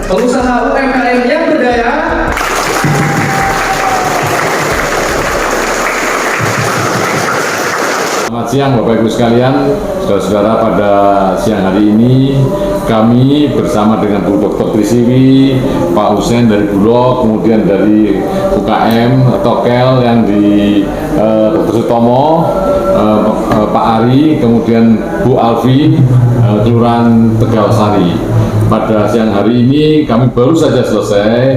pengusaha UMKM yang berdaya. Selamat siang Bapak Ibu sekalian, saudara-saudara. Pada siang hari ini kami bersama dengan Bu Dr. Trisiwi, Pak Husein dari Bulog, kemudian dari UKM Tokel yang di Dr. Sutomo, Pak Ari, kemudian Bu Alfi, Kelurahan Tegalsari. Pada siang hari ini kami baru saja selesai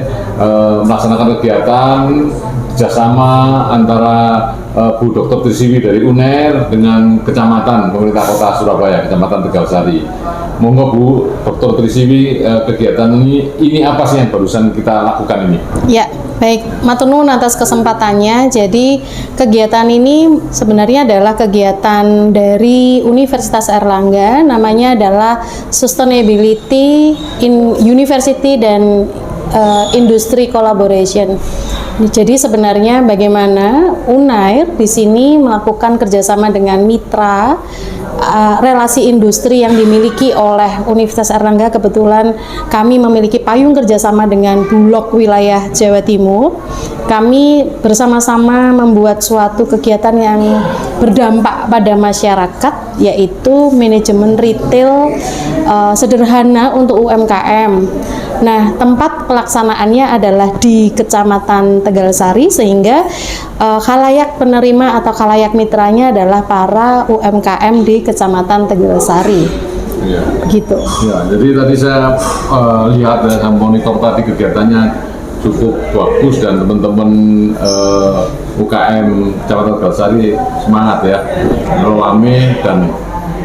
melaksanakan kegiatan kerjasama antara Bu Dr. Trisiwi dari UNER dengan Kecamatan Pemerintah Kota Surabaya, Kecamatan Tegalsari. Monggo Bu Dr. Trisiwi, kegiatan ini apa sih yang barusan kita lakukan ini? Ya, baik, matur nuwun atas kesempatannya. Jadi kegiatan ini sebenarnya adalah kegiatan dari Universitas Airlangga, namanya adalah Sustainability in University dan Industry Collaboration. Jadi sebenarnya bagaimana UNAIR di sini melakukan kerjasama dengan mitra relasi industri yang dimiliki oleh Universitas Airlangga. Kebetulan kami memiliki payung kerjasama dengan Bulog wilayah Jawa Timur. Kami bersama-sama membuat suatu kegiatan yang berdampak pada masyarakat, yaitu manajemen retail sederhana untuk UMKM. Nah, tempat pelaksanaannya adalah di Kecamatan Tegalsari, sehingga khalayak penerima atau khalayak mitranya adalah para UMKM di Kecamatan Tegalsari. Ya. Gitu. Ya, jadi tadi saya lihat dan monitor tadi kegiatannya cukup bagus dan teman-teman UKM Kecamatan Tegalsari semangat ya, rame dan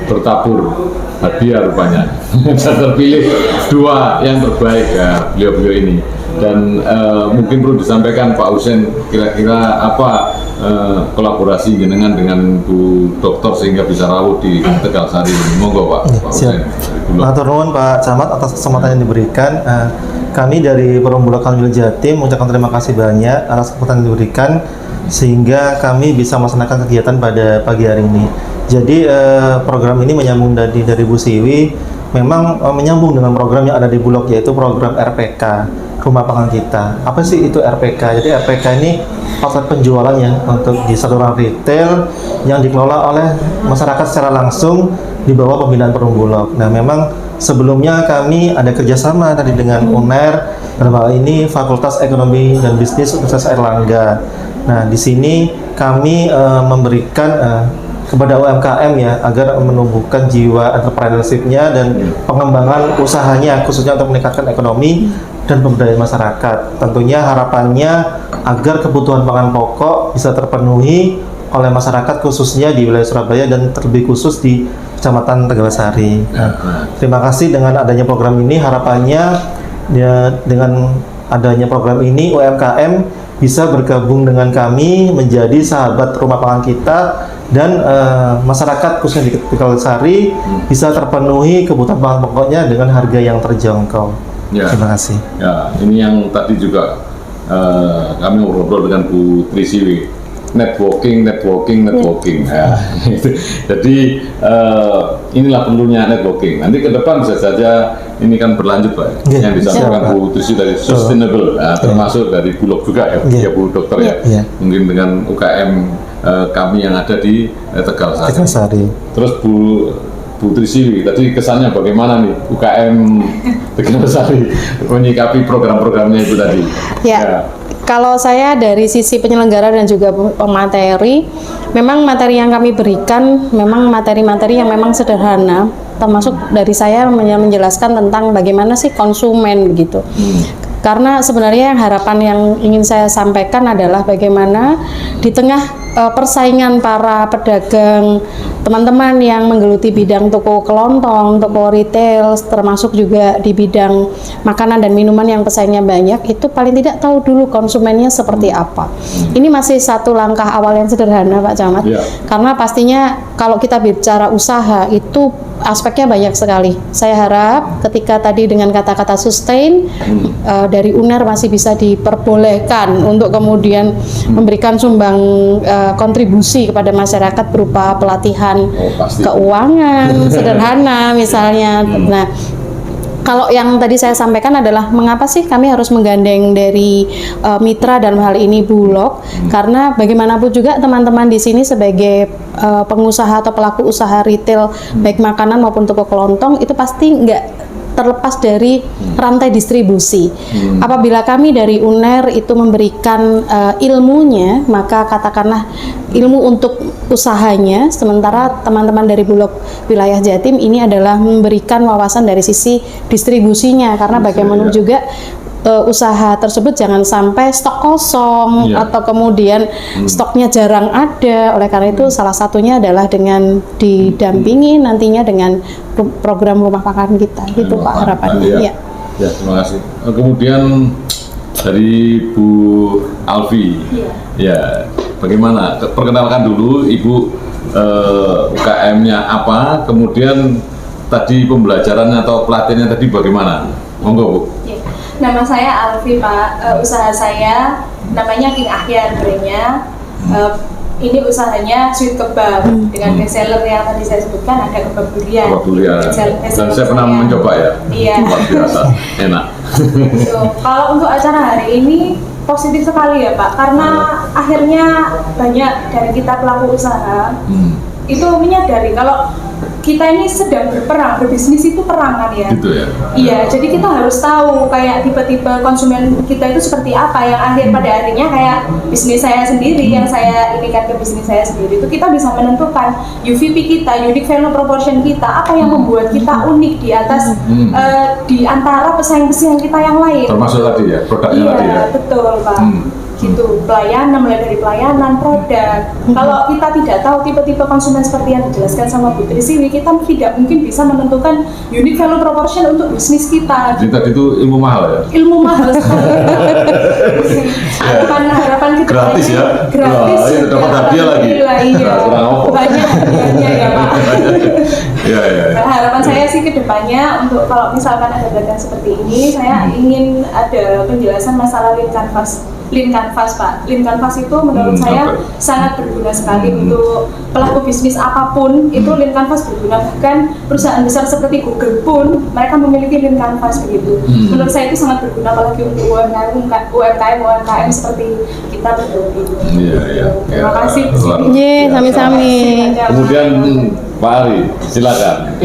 bertabur hadiah rupanya. Saya terpilih 2 yang terbaik ya, beliau-beliau ini. Dan mungkin perlu disampaikan Pak Husein, kira-kira apa kolaborasi jenengan dengan Bu Dokter sehingga bisa rawuh di Tegalsari. Monggo Pak. Pak Husein. Matur nuwun Pak Camat atas kesempatan yang diberikan. Kami dari Perum Bulog Kalmil Jatim mengucapkan terima kasih banyak atas kesempatan yang diberikan sehingga kami bisa melaksanakan kegiatan pada pagi hari ini. Jadi program ini menyambung dari Bu Siwi, memang menyambung dengan program yang ada di Bulog, yaitu program RPK, Rumah Pangan Kita. Apa sih itu RPK? Jadi RPK ini outlet penjualan ya untuk di saluran retail yang dikelola oleh masyarakat secara langsung di bawah pembinaan Perum Bulog. Nah, memang sebelumnya kami ada kerjasama tadi dengan UNER, dalam hal ini Fakultas Ekonomi dan Bisnis Universitas Airlangga. Nah, di sini kami memberikan kepada UMKM ya, agar menumbuhkan jiwa entrepreneurship-nya dan pengembangan usahanya, khususnya untuk meningkatkan ekonomi dan pemberdayaan masyarakat. Tentunya harapannya agar kebutuhan pangan pokok bisa terpenuhi oleh masyarakat, khususnya di wilayah Surabaya dan terlebih khusus di Kecamatan Tegalsari. Nah, terima kasih dengan adanya program ini, harapannya ya, dengan adanya program ini UMKM bisa bergabung dengan kami menjadi sahabat Rumah Pangan Kita, dan masyarakat khususnya di Tegalsari bisa terpenuhi kebutuhan pangan pokoknya dengan harga yang terjangkau. Ya. Terima kasih. Ya, ini yang tadi juga kami ngobrol dengan Bu Trisiwi, networking. Ya. Jadi inilah perlunya networking. Nanti ke depan bisa saja ini kan berlanjut Pak, yang disampaikan Bu Trisiwi dari sustainable, termasuk dari Bulog juga ya, Bu Dokter ya. Mungkin dengan UKM kami yang ada di Tegalsari. Terus Bu Trisiwi, tadi kesannya bagaimana nih UKM Tegalsari menyikapi program-programnya itu tadi? Ya. Kalau saya dari sisi penyelenggara dan juga pemateri, memang materi yang kami berikan memang materi-materi yang memang sederhana, termasuk dari saya menjelaskan tentang bagaimana sih konsumen begitu. Karena sebenarnya harapan yang ingin saya sampaikan adalah bagaimana di tengah persaingan para pedagang, teman-teman yang menggeluti bidang toko kelontong, toko retail, termasuk juga di bidang makanan dan minuman yang pesaingnya banyak, itu paling tidak tahu dulu konsumennya seperti apa. Ini masih satu langkah awal yang sederhana Pak Camat, karena pastinya kalau kita bicara usaha itu aspeknya banyak sekali. Saya harap ketika tadi dengan kata-kata sustain dari UNER masih bisa diperbolehkan untuk kemudian memberikan sumbang kontribusi kepada masyarakat berupa pelatihan keuangan sederhana misalnya. Nah, Kalau yang tadi saya sampaikan adalah mengapa sih kami harus menggandeng dari mitra dalam hal ini Bulog, karena bagaimanapun juga teman-teman di sini sebagai pengusaha atau pelaku usaha retail baik makanan maupun toko kelontong itu pasti nggak terlepas dari rantai distribusi. Apabila kami dari UNER itu memberikan ilmunya, maka katakanlah ilmu untuk usahanya, sementara teman-teman dari Bulog wilayah Jatim ini adalah memberikan wawasan dari sisi distribusinya, karena bagaimana juga usaha tersebut jangan sampai stok kosong atau kemudian stoknya jarang ada. Oleh karena itu salah satunya adalah dengan didampingi nantinya dengan program rumah makan kita, gitu Pak harapannya. Ya, terima kasih. Kemudian dari Bu Alfi, ya bagaimana? Perkenalkan dulu Ibu UKM-nya apa, kemudian tadi pembelajarannya atau pelatihannya tadi bagaimana? Monggo Bu. Nama saya Alfi Pak, usaha saya namanya King Ahyar brandnya. Ini usahanya sweet kebab dengan best seller yang tadi saya sebutkan, ada kebab durian. Kebab durian. Dan saya pernah mencoba ya. Iya. Luar biasa, enak. Kalau untuk acara hari ini positif sekali ya Pak, karena akhirnya banyak dari kita pelaku usaha itu menyadari kalau kita ini sedang berperang, berbisnis itu perang kan ya. Gitu ya. Iya, jadi kita harus tahu kayak tipe-tipe konsumen kita itu seperti apa, yang pada akhirnya kayak bisnis saya sendiri yang saya inikan ke bisnis saya sendiri itu kita bisa menentukan UVP kita, unique value proportion kita, apa yang membuat kita unik di atas di antara pesaing-pesaing kita yang lain. Termasuk tadi ya, produknya tadi ya. Iya, betul Pak. Gitu, pelayanan, mulai dari pelayanan, produk. Kalau kita tidak tahu tipe-tipe konsumen seperti yang dijelaskan sama Bu Trisiwi, kita tidak mungkin bisa menentukan unique value proportion untuk bisnis kita. Jadi tadi itu ilmu mahal ya? Ilmu mahal sekali. harapan kita gratis ya? Gratis. Wah, itu dapat hadiah lagi. Iya. Banyak hadiahnya ya Pak. Iya. Harapan saya sih ke depannya untuk kalau misalkan ada pelatihan seperti ini, saya ingin ada penjelasan masalah lean canvas Pak. Lean canvas itu menurut saya sangat berguna sekali untuk pelaku bisnis apapun. Itu lean canvas berguna, bahkan perusahaan besar seperti Google pun mereka memiliki lean canvas begitu. Menurut saya itu sangat berguna apalagi untuk UMKM seperti kita berdua. Iya. Terima kasih. Sami-sami. Kemudian Pak Ari, silakan.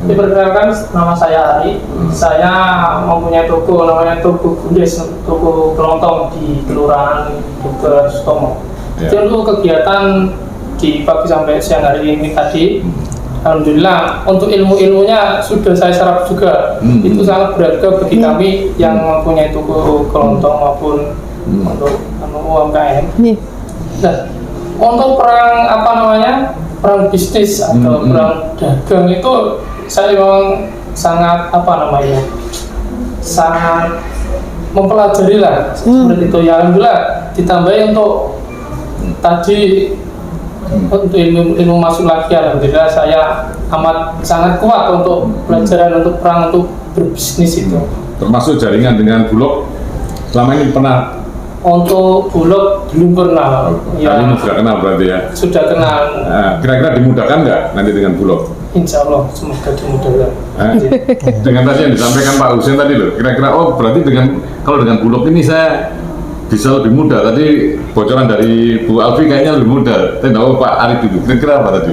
Diperkenalkan, nama saya Ari. Saya mempunyai toko namanya Toko Bundes, toko kelontong di Kelurahan Buka Sutomo. Jadi untuk kegiatan di pagi sampai siang hari ini tadi, alhamdulillah untuk ilmunya sudah saya serap juga. Itu sangat berharga bagi kami yang mempunyai toko kelontong maupun untuk UMKM. Nah, untuk perang bisnis atau perang dagang itu saya memang sangat sangat mempelajari lah seperti itu ya. Alhamdulillah ditambahi untuk tadi untuk ilmu masuk lagi, alhamdulillah saya sangat kuat untuk pelajaran untuk perang untuk berbisnis itu. Termasuk jaringan dengan Bulog selama ini pernah? Untuk Bulog belum pernah. Kali ini sudah kenal berarti ya? Sudah kenal. Nah, kira-kira dimudahkan nggak nanti dengan Bulog? Insya Allah semoga dimudahkan. Dengan tadi yang disampaikan Pak Husein tadi loh, kira-kira berarti kalau dengan Bulog ini saya bisa lebih mudah. Tadi bocoran dari Bu Alfi kayaknya lebih mudah. Tapi Pak Ari dulu, kira-kira apa tadi?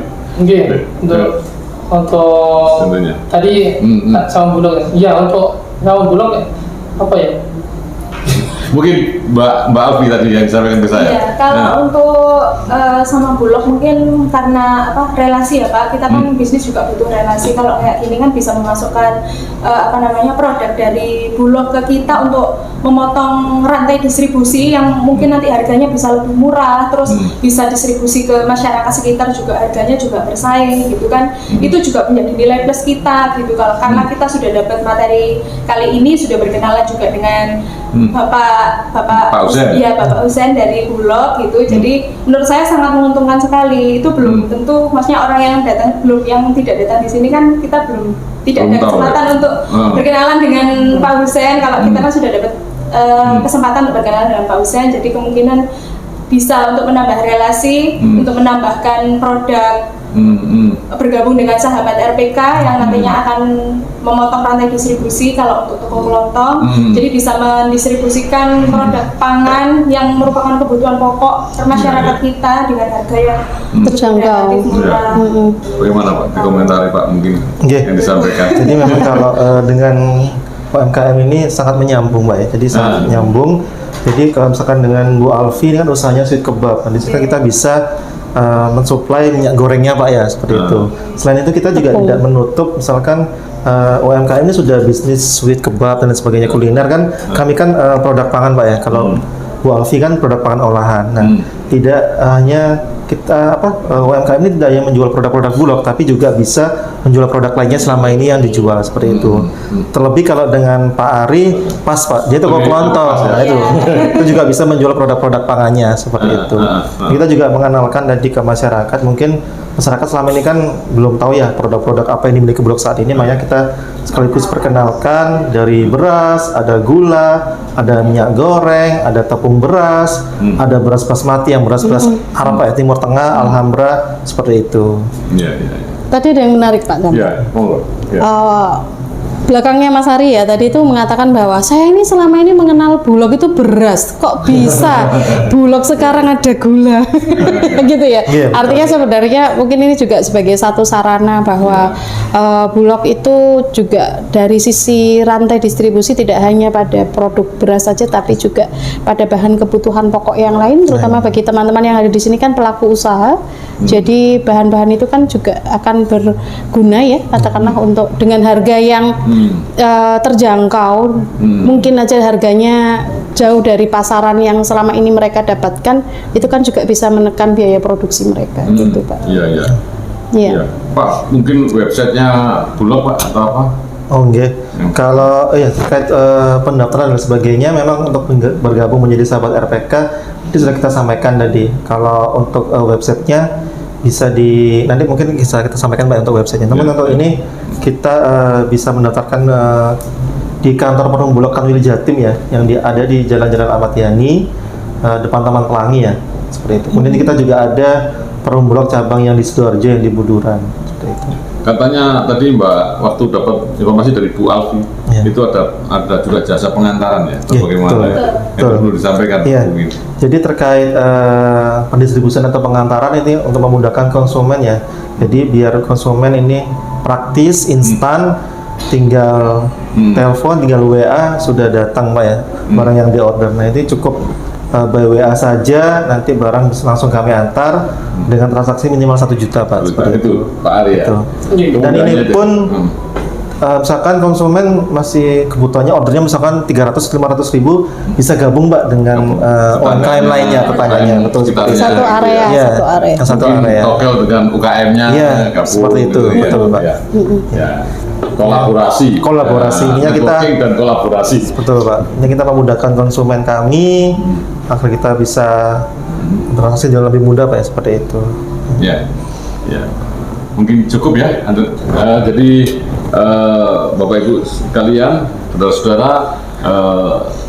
Untuk tadi sama Bulog. Ya, untuk sama Bulog apa ya? Mungkin Mbak Alfi tadi yang disampaikan ke saya. Iya, kalau untuk sama Bulog mungkin karena relasi ya Pak, kita kan bisnis juga butuh relasi. Kalau kayak gini kan bisa memasukkan produk dari Bulog ke kita untuk memotong rantai distribusi yang mungkin nanti harganya bisa lebih murah, terus bisa distribusi ke masyarakat sekitar juga harganya juga bersaing gitu kan. Itu juga menjadi nilai plus kita gitu, karena kita sudah dapat materi kali ini, sudah berkenalan juga dengan Bapak Husein dari Bulog gitu. Jadi menurut saya sangat menguntungkan sekali. Itu belum tentu, maksudnya orang yang tidak datang di sini kan kita tidak ada kesempatan untuk berkenalan dengan Pak Husein. Kalau kita kan sudah dapat kesempatan untuk berkenalan dengan Pak Husein, jadi kemungkinan bisa untuk menambah relasi, untuk menambahkan produk bergabung dengan sahabat RPK yang nantinya akan memotong rantai distribusi kalau untuk toko kelontong. Jadi bisa mendistribusikan produk pangan yang merupakan kebutuhan pokok masyarakat kita dengan harga yang Terjangkau. relatif murah. Bagaimana Pak? Dikomentari Pak mungkin Oke. yang disampaikan. Jadi memang kalau dengan UMKM ini sangat menyambung Mbak ya, jadi sangat menyambung. Jadi kalau misalkan dengan Bu Alfi ini kan usahanya sweet kebab, di situ kita bisa mensuplai minyak gorengnya Pak ya, seperti itu. Selain itu kita juga tidak menutup misalkan UMKM ini sudah bisnis sweet kebab dan sebagainya kuliner kan, kami kan produk pangan Pak ya. Kalau Bu Alfi kan produk pangan olahan. Nah, tidak hanya kita UMKM ini tidak hanya menjual produk-produk Bulog, tapi juga bisa menjual produk lainnya selama ini yang dijual seperti itu. Terlebih kalau dengan Pak Ari, pas Pak, dia toko kelontong, nah itu juga bisa menjual produk-produk pangannya seperti itu. Kita juga mengenalkan tadi ke masyarakat, mungkin masyarakat selama ini kan belum tahu ya produk-produk apa yang dimiliki Bulog saat ini, makanya kita sekaligus perkenalkan dari beras, ada gula, ada minyak goreng, ada tepung beras, ada beras basmati yang beras-beras Arab Pak ya, Timur Tengah, Alhambra, seperti itu. Iya. Tadi ada yang menarik Pak Gamal. Iya, monggo. Ya. Belakangnya Mas Ari ya tadi itu mengatakan bahwa saya ini selama ini mengenal Bulog itu beras, kok bisa Bulog sekarang ada gula gitu ya. Artinya sebenarnya mungkin ini juga sebagai satu sarana bahwa Bulog itu juga dari sisi rantai distribusi tidak hanya pada produk beras saja, tapi juga pada bahan kebutuhan pokok yang lain, terutama bagi teman-teman yang ada di sini kan pelaku usaha. Jadi bahan-bahan itu kan juga akan berguna ya, katakanlah untuk dengan harga yang terjangkau, mungkin aja harganya jauh dari pasaran yang selama ini mereka dapatkan, itu kan juga bisa menekan biaya produksi mereka gitu Pak. Iya. Pak, mungkin websitenya Bulog Pak atau apa? Oh enggak. Kalau terkait pendaftaran dan sebagainya, memang untuk bergabung menjadi sahabat RPK itu sudah kita sampaikan tadi. Kalau untuk websitenya bisa nanti mungkin bisa kita sampaikan Pak untuk websitenya. Namun untuk ini kita bisa mendaftarkan di kantor Perum Bulog Kanwil Jatim ya, yang ada di Jalan-Jalan Ahmad Yani, depan Taman Pelangi ya, seperti itu. Kemudian kita juga ada Perum Bulog cabang yang di Sidoarjo, yang di Buduran, seperti itu. Katanya tadi Mbak, waktu dapat informasi dari Bu Alfi, itu ada juga jasa pengantaran ya, atau bagaimana? Itu perlu disampaikan. Mungkin. Jadi terkait pendistribusian atau pengantaran ini untuk memudahkan konsumen ya. Jadi biar konsumen ini praktis, instan, tinggal telepon, tinggal WA sudah datang Pak ya, barang yang di order. Nah ini cukup by WA saja, nanti barang langsung kami antar dengan transaksi minimal 1 juta Pak. Seperti itu Pak Ari ya. Dan ini pun misalkan konsumen masih kebutuhannya ordernya misalkan 300-500 ribu, bisa gabung Mbak dengan UMKM lainnya, pertanyaannya betul seperti itu. Satu area. Satu area. Tokel dengan UKM-nya gabung. Seperti itu, betul Mbak. Kolaborasi ininya kita dan kolaborasi. Betul Pak. Ini kita memudahkan konsumen kami agar kita bisa transaksi jauh lebih mudah Pak ya, seperti itu. Ya. Mungkin cukup ya. Jadi Bapak Ibu sekalian, saudara-saudara,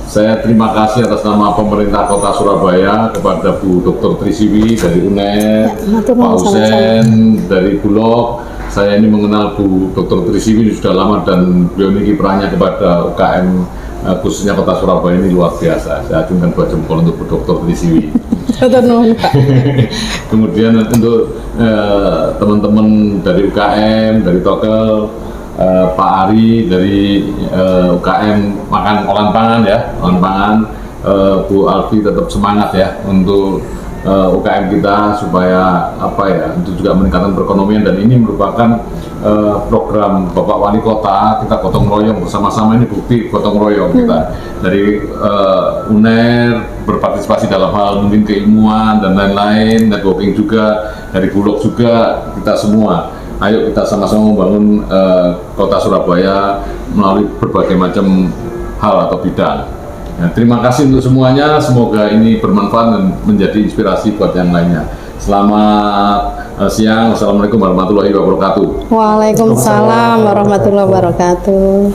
saya terima kasih atas nama pemerintah Kota Surabaya kepada Bu Dr. Trisiwi dari UNER, Pak Husen dari Bulog. Saya ini mengenal Bu Dr. Trisiwi sudah lama dan beliau ini kiprahnya kepada UKM khususnya Kota Surabaya ini luar biasa. Saya acungkan 2 jempol untuk Bu Dr. Trisiwi. Kemudian untuk teman-teman dari UKM, dari Tokel, Pak Ari dari UKM olahan pangan ya, Bu Alfi tetap semangat ya untuk UKM kita supaya untuk juga meningkatkan perekonomian, dan ini merupakan program Bapak Wali Kota. Kita gotong royong bersama-sama, ini bukti gotong royong kita dari UNER berpartisipasi dalam hal mungkin keilmuan dan lain-lain, networking juga dari Bulog juga, kita semua ayo kita sama-sama membangun Kota Surabaya melalui berbagai macam hal atau bidang. Nah, terima kasih untuk semuanya, semoga ini bermanfaat dan menjadi inspirasi buat yang lainnya. Selamat siang, wassalamualaikum warahmatullahi wabarakatuh. Waalaikumsalam warahmatullahi wabarakatuh.